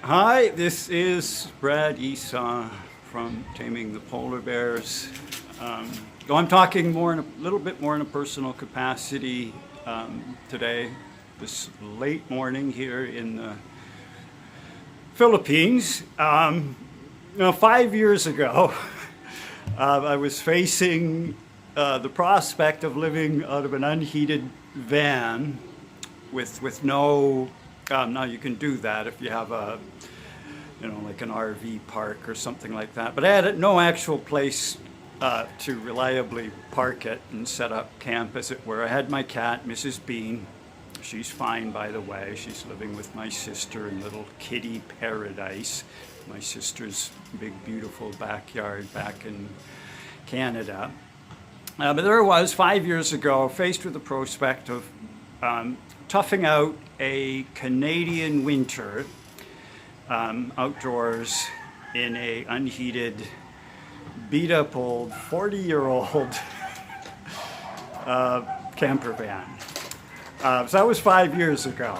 Hi, this is Brad Esau from Taming the Polar Bears. I'm talking more in a little bit more in a personal capacity today, this late morning here in the Philippines. 5 years ago, I was facing the prospect of living out of an unheated van with no. Now you can do that if you have like an RV park or something like that. But I had no actual place to reliably park it and set up camp, as it were. I had my cat, Mrs. Bean. She's fine, by the way. She's living with my sister in little kitty paradise. My sister's big, beautiful backyard back in Canada. But there I was 5 years ago, faced with the prospect of toughing out a Canadian winter outdoors in a unheated, beat-up old 40-year-old camper van. So that was 5 years ago.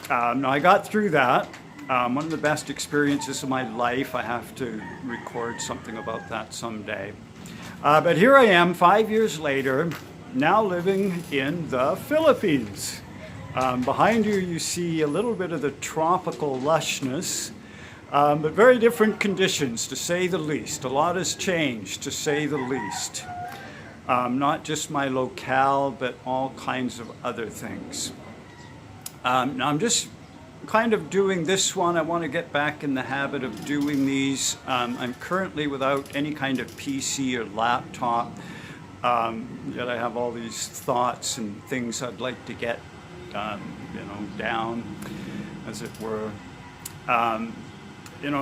Now I got through that. One of the best experiences of my life. I have to record something about that someday. But here I am 5 years later, now living in the Philippines. Behind you, you see a little bit of the tropical lushness, but very different conditions, to say the least. A lot has changed, to say the least. Not just my locale, but all kinds of other things. Now I'm just kind of doing this one. I want to get back in the habit of doing these. I'm currently without any kind of PC or laptop, yet I have all these thoughts and things I'd like to get down, as it were. And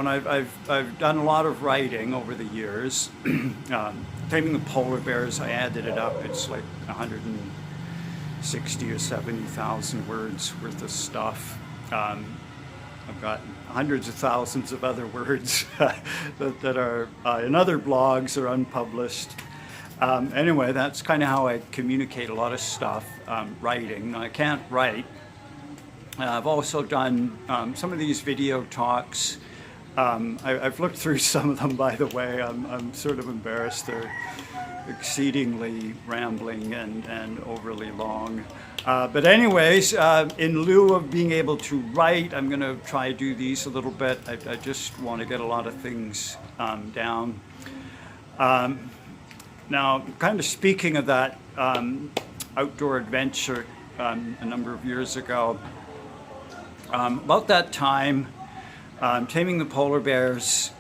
I've done a lot of writing over the years. Taming the Polar Bears, I added it up. It's like 160 or 70,000 words worth of stuff. I've got hundreds of thousands of other words that are in other blogs or unpublished. Anyway, that's kind of how I communicate a lot of stuff, writing. Now, I can't write. I've also done some of these video talks. I've looked through some of them, by the way. I'm sort of embarrassed. They're exceedingly rambling and overly long. But anyways, in lieu of being able to write, I'm going to try to do these a little bit. I just want to get a lot of things down. Now, kind of speaking of that outdoor adventure a number of years ago, about that time, Taming the Polar Bears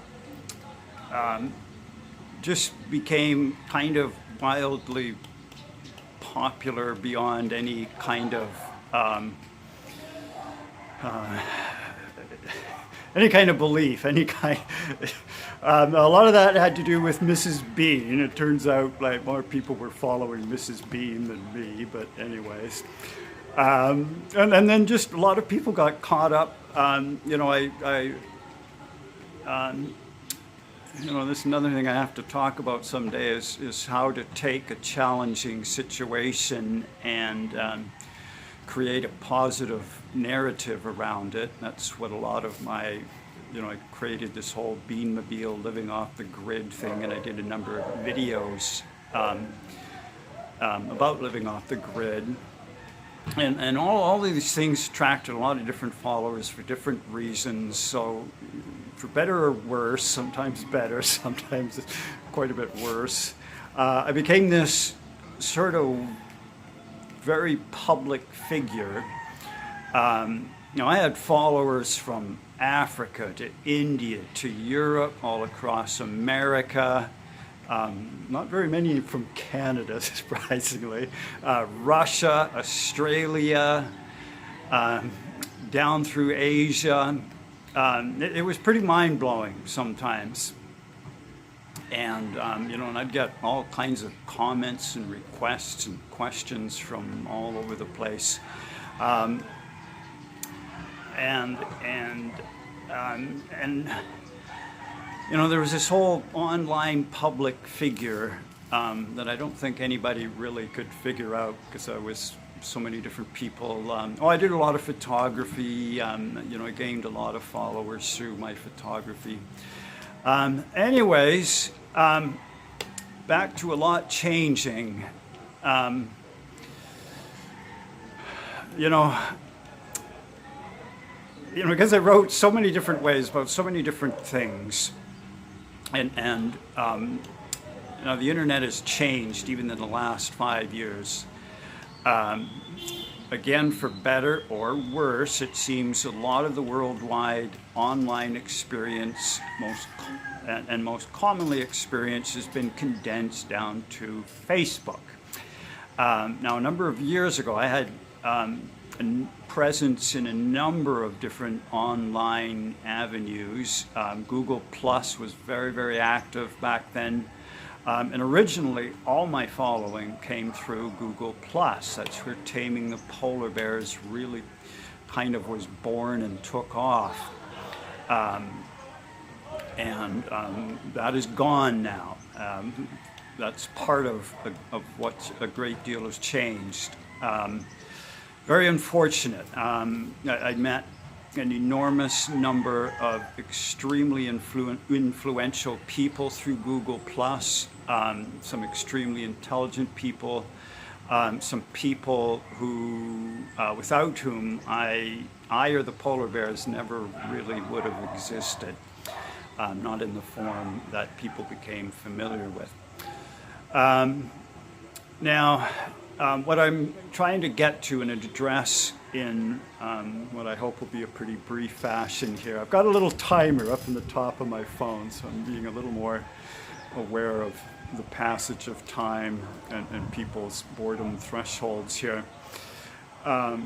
just became kind of wildly popular beyond any kind of belief, a lot of that had to do with Mrs. Bean. It turns out like more people were following Mrs. Bean than me, but anyways. And then just a lot of people got caught up. This is another thing I have to talk about someday is how to take a challenging situation and create a positive narrative around it. That's what a lot of my, I created this whole Beanmobile living off the grid thing, and I did a number of videos about living off the grid. And all of these things attracted a lot of different followers for different reasons. So for better or worse, sometimes better, sometimes quite a bit worse, I became this sort of very public figure. I had followers from Africa to India to Europe, all across America. Not very many from Canada, surprisingly. Russia, Australia, down through Asia. It was pretty mind-blowing sometimes. And, and I'd get all kinds of comments and requests and questions from all over the place. There was this whole online public figure that I don't think anybody really could figure out, because I was, so many different people. I did a lot of photography. I gained a lot of followers through my photography. Anyways, back to a lot changing. Because I wrote so many different ways about so many different things, and the internet has changed even in the last 5 years. Again, for better or worse, it seems a lot of the worldwide online experience, most commonly experienced, has been condensed down to Facebook. Now, a number of years ago, I had a presence in a number of different online avenues. Google Plus was very, very active back then. And originally, all my following came through Google Plus. That's where Taming the Polar Bears really kind of was born and took off. And that is gone now. That's part of what a great deal has changed. Very unfortunate. I met an enormous number of extremely influential people through Google Plus, some extremely intelligent people, some people who, without whom I or the polar bears never really would have existed, not in the form that people became familiar with. Now, what I'm trying to get to and address in what I hope will be a pretty brief fashion here. I've got a little timer up in the top of my phone, so I'm being a little more aware of the passage of time and people's boredom thresholds here. A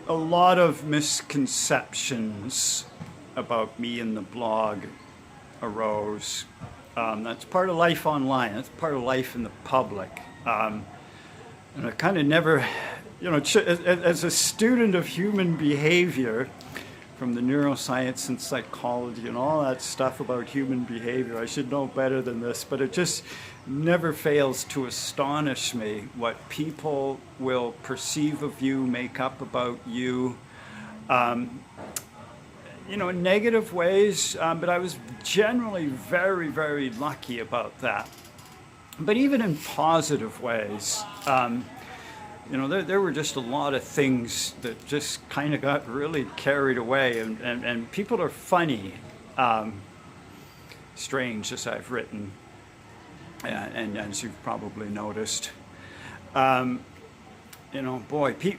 lot of misconceptions about me and the blog arose. That's part of life online. That's part of life in the public. And I kind of never, as a student of human behavior, from the neuroscience and psychology and all that stuff about human behavior, I should know better than this, but it just never fails to astonish me what people will perceive of you, make up about you, in negative ways, but I was generally very, very lucky about that. But even in positive ways, there were just a lot of things that just kind of got really carried away, and people are funny, strange, as I've written, and as you've probably noticed.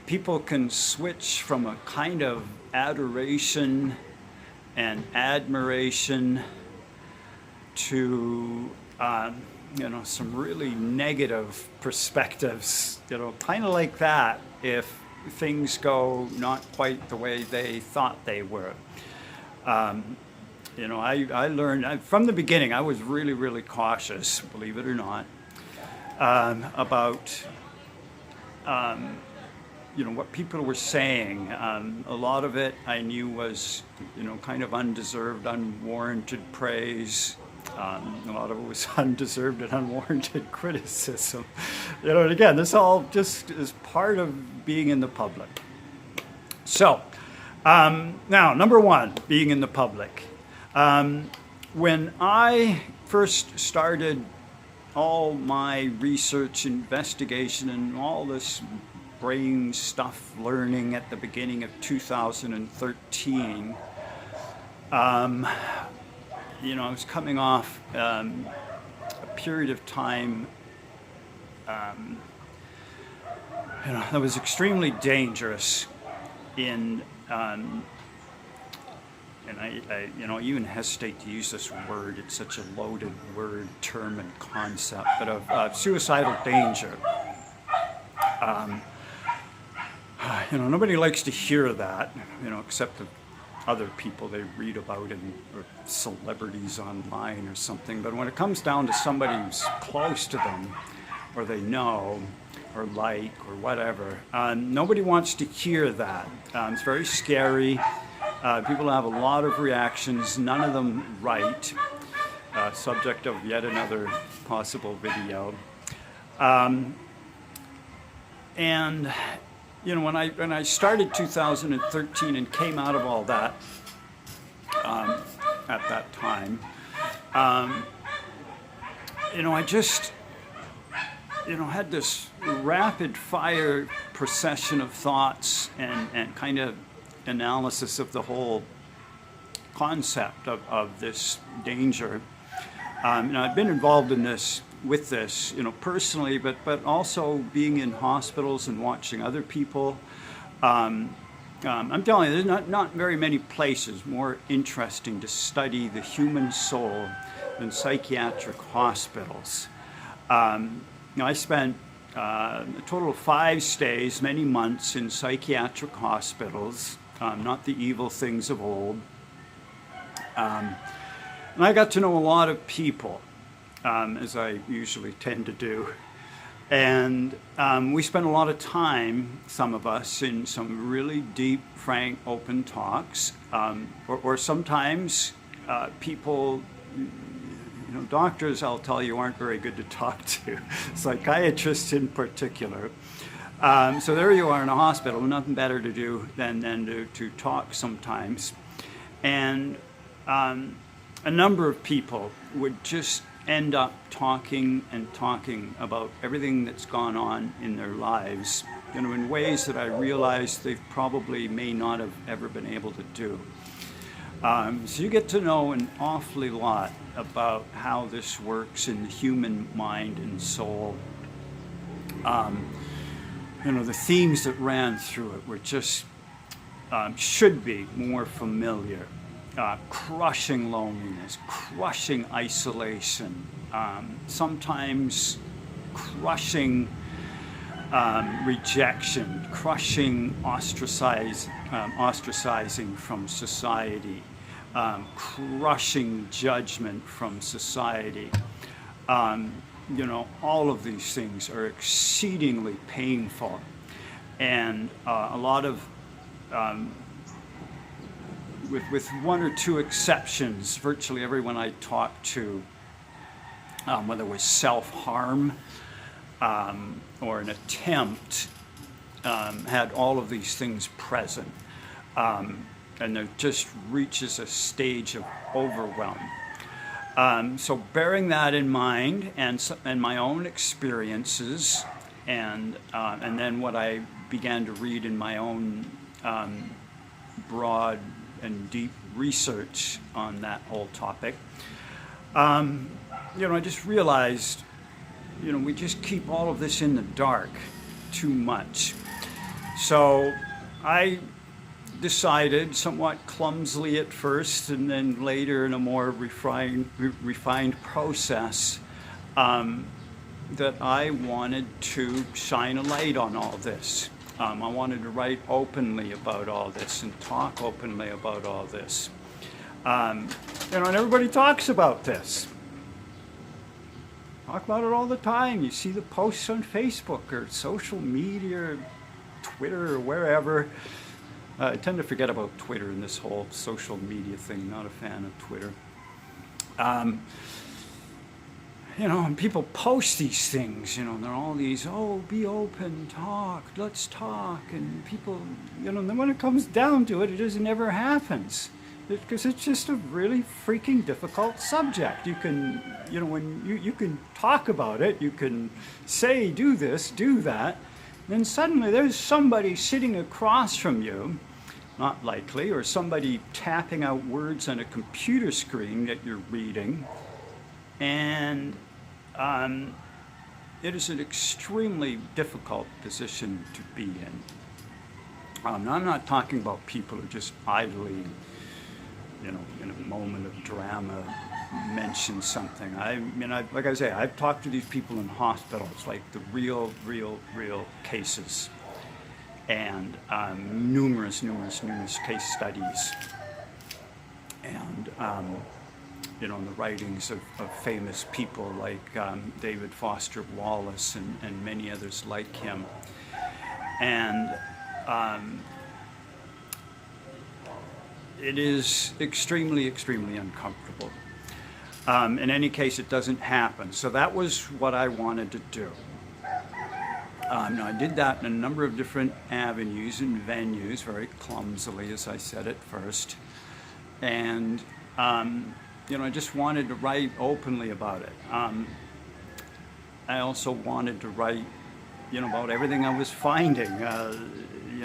People can switch from a kind of adoration and admiration to some really negative perspectives, kind of like that if things go not quite the way they thought they were. I learned from the beginning, I was really, really cautious, believe it or not, about what people were saying. A lot of it I knew was, kind of undeserved, unwarranted praise. A lot of it was undeserved and unwarranted criticism. And again, this all just is part of being in the public. So, now, number one, being in the public. When I first started all my research, investigation, and all this brain stuff learning at the beginning of 2013, I was coming off a period of time that was extremely dangerous and I even hesitate to use this word. It's such a loaded word, term, and concept, but of suicidal danger. Nobody likes to hear that, except the other people they read about or celebrities online or something. But when it comes down to somebody who's close to them, or they know, or like, or whatever, nobody wants to hear that. It's very scary. People have a lot of reactions, none of them right. Subject of yet another possible video. And when I started 2013 and came out of all that at that time, I just had this rapid fire procession of thoughts and kind of analysis of the whole concept of this danger. I've been involved in this personally, but also being in hospitals and watching other people. I'm telling you, there's not very many places more interesting to study the human soul than psychiatric hospitals. I spent a total of 5 stays, many months in psychiatric hospitals, not the evil things of old. And I got to know a lot of people, as I usually tend to do. And we spent a lot of time, some of us, in some really deep, frank, open talks. Or sometimes people, doctors, I'll tell you, aren't very good to talk to, psychiatrists in particular. So there you are in a hospital, nothing better to do than to talk sometimes. And a number of people would just end up talking about everything that's gone on in their lives, in ways that I realized they probably may not have ever been able to do. So you get to know an awfully lot about how this works in the human mind and soul. The themes that ran through it were just should be more familiar. Crushing loneliness, crushing isolation, sometimes crushing rejection, crushing ostracizing from society, crushing judgment from society. All of these things are exceedingly painful, and a lot of with one or two exceptions, virtually everyone I talked to, whether it was self-harm or an attempt, had all of these things present. And it just reaches a stage of overwhelm. So bearing that in mind, and my own experiences, and then what I began to read in my own broad and deep research on that whole topic, I just realized, we just keep all of this in the dark too much. So I decided, somewhat clumsily at first, and then later in a more refined process, that I wanted to shine a light on all this. I wanted to write openly about all this and talk openly about all this. And everybody talks about this. Talk about it all the time. You see the posts on Facebook or social media, or Twitter, or wherever. I tend to forget about Twitter and this whole social media thing. Not a fan of Twitter. And people post these things, and they're all these, be open, talk, let's talk. And people, then when it comes down to it, it just never happens. Because it's just a really freaking difficult subject. You can, when you can talk about it, you can say, do this, do that. Then suddenly there's somebody sitting across from you, not likely, or somebody tapping out words on a computer screen that you're reading. And it is an extremely difficult position to be in. Now, I'm not talking about people who just idly, in a moment of drama, mention something. Like I say, I've talked to these people in hospitals, like the real cases, and numerous case studies, and the writings of famous people like David Foster Wallace and many others like him. And it is extremely uncomfortable. In any case, it doesn't happen. So that was what I wanted to do. Now, I did that in a number of different avenues and venues, very clumsily, as I said at first. And, I just wanted to write openly about it. I also wanted to write, about everything I was finding,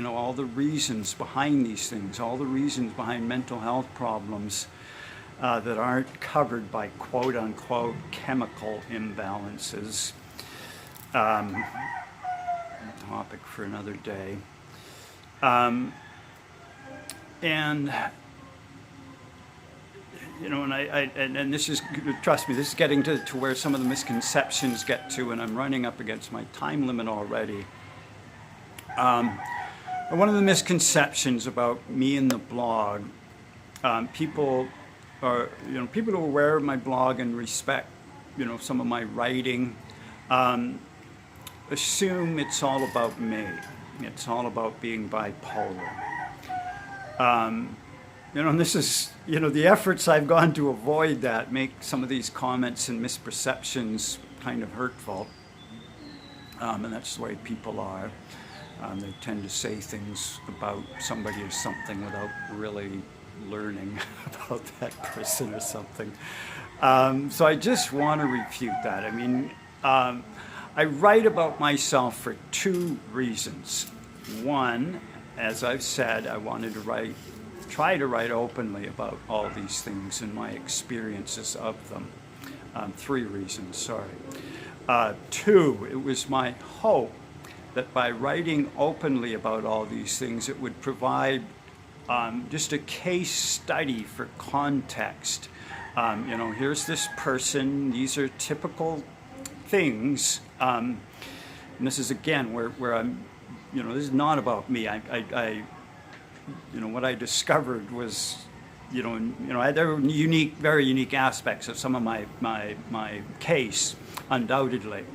all the reasons behind these things, all the reasons behind mental health problems that aren't covered by quote unquote chemical imbalances. Topic for another day. And and this is, trust me, this is getting to where some of the misconceptions get to, and I'm running up against my time limit already. One of the misconceptions about me and the blog, people who are aware of my blog and respect, some of my writing, assume it's all about me. It's all about being bipolar. And this is, the efforts I've gone to avoid that make some of these comments and misperceptions kind of hurtful. And that's the way people are. They tend to say things about somebody or something without really learning about that person or something. So I just want to refute that. I mean, I write about myself for two reasons. One, as I've said, I wanted to try to write openly about all these things and my experiences of them. Three reasons, sorry. Two, it was my hope that by writing openly about all these things, it would provide just a case study for context. Here's this person, these are typical things. And this is again where I'm, this is not about me. What I discovered was, there were very unique aspects of some of my case, undoubtedly.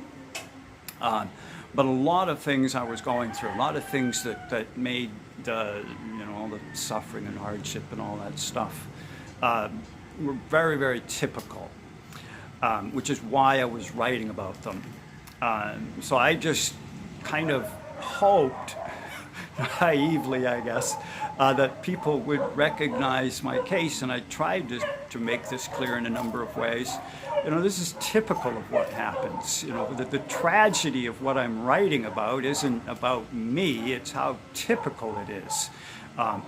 But a lot of things I was going through, a lot of things that made all the suffering and hardship and all that stuff were very, very typical, which is why I was writing about them. So I just kind of hoped, naively I guess, that people would recognize my case, and I tried to make this clear in a number of ways. This is typical of what happens. The tragedy of what I'm writing about isn't about me, it's how typical it is.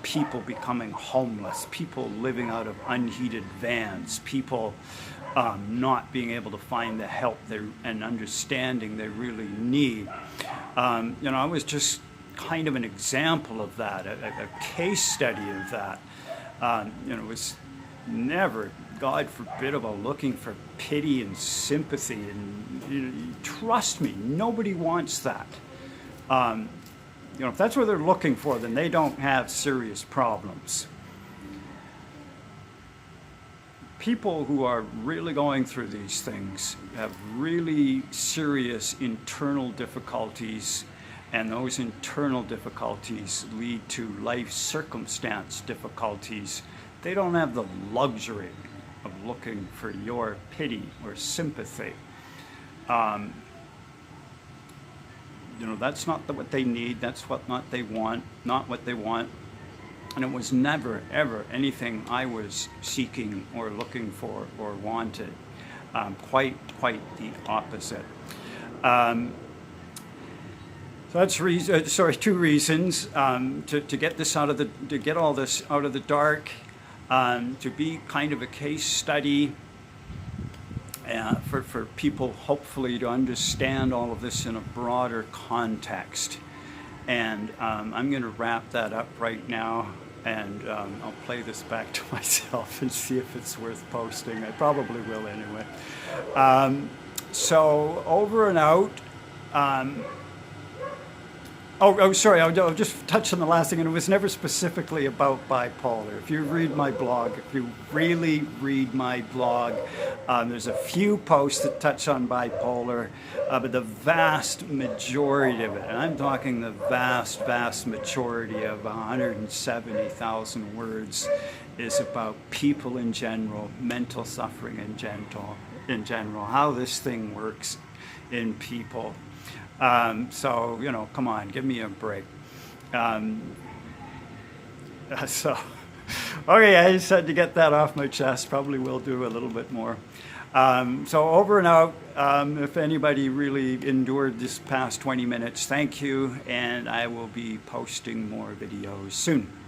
People becoming homeless, people living out of unheated vans, people not being able to find the help and understanding they really need. I was just kind of an example of that, a case study of that. It was never, God forbid, about looking for pity and sympathy. And trust me, nobody wants that. If that's what they're looking for, then they don't have serious problems. People who are really going through these things have really serious internal difficulties, and those internal difficulties lead to life circumstance difficulties. They don't have the luxury of looking for your pity or sympathy. That's not what they need, that's not what they want. And it was never, ever anything I was seeking or looking for or wanted. Quite the opposite. So that's two reasons to get this to get all this out of the dark, to be kind of a case study for people, hopefully, to understand all of this in a broader context. And I'm going to wrap that up right now, and I'll play this back to myself and see if it's worth posting. I probably will anyway. So over and out. Sorry, I'll just touch on the last thing, and it was never specifically about bipolar. If you read my blog, if you really read my blog, there's a few posts that touch on bipolar, but the vast majority of it, and I'm talking the vast majority of 170,000 words, is about people in general, mental suffering in general, how this thing works in people. So, you know, come on, give me a break. Um, so, okay, I just had to get that off my chest. Probably will do a little bit more. So over and out. If anybody really endured this past 20 minutes, thank you. And I will be posting more videos soon.